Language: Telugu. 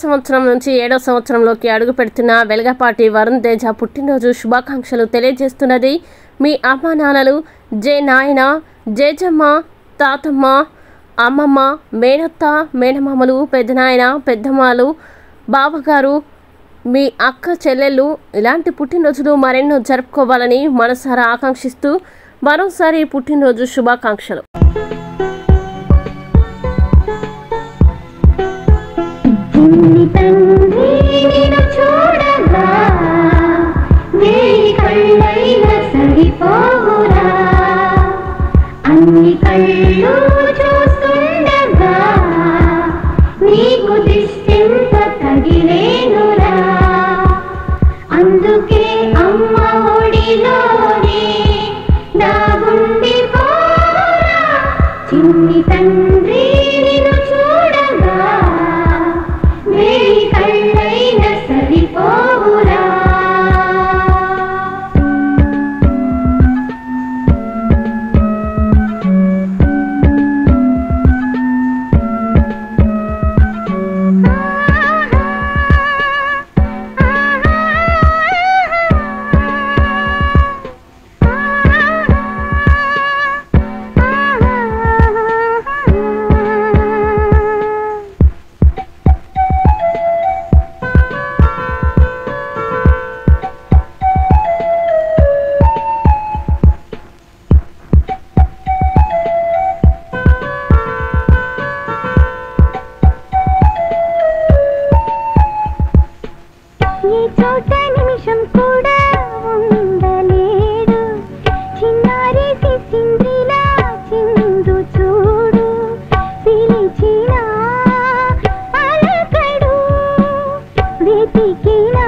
సంవత్సరం నుంచి 7వ సంవత్సరంలోకి అడుగు పెడుతున్న వెలగపాటి వరుణ్ తేజ పుట్టినరోజు శుభాకాంక్షలు తెలియజేస్తున్నది మీ అమ్మా నాన్నలు జే నాయన, జేజమ్మ, తాతమ్మ, అమ్మమ్మ, మేనత్త, మేనమామలు, పెద్దనాయన, పెద్దమ్మలు, బావగారు, మీ అక్క చెల్లెళ్ళు. ఇలాంటి పుట్టినరోజులు మరెన్నో జరుపుకోవాలని మనసారా ఆకాంక్షిస్తూ మరోసారి పుట్టినరోజు శుభాకాంక్షలు. అన్ని కళ్ళు చూస్తుండగా నీకు దిష్టెంత తగిలేనురా, అందుకే అమ్మ ఒడిలోనే దాగుండిపోరా. చిన్ని తండ్రి నిన్ను చూడగా వేయి కళ్ళైన సరిపోవురా. చోట నిమిషం కూడా ఉండలేడు, చిన్నారి సింద్రిలా చిందు చూడు, పిలిచిన పలకడు, వెతికినా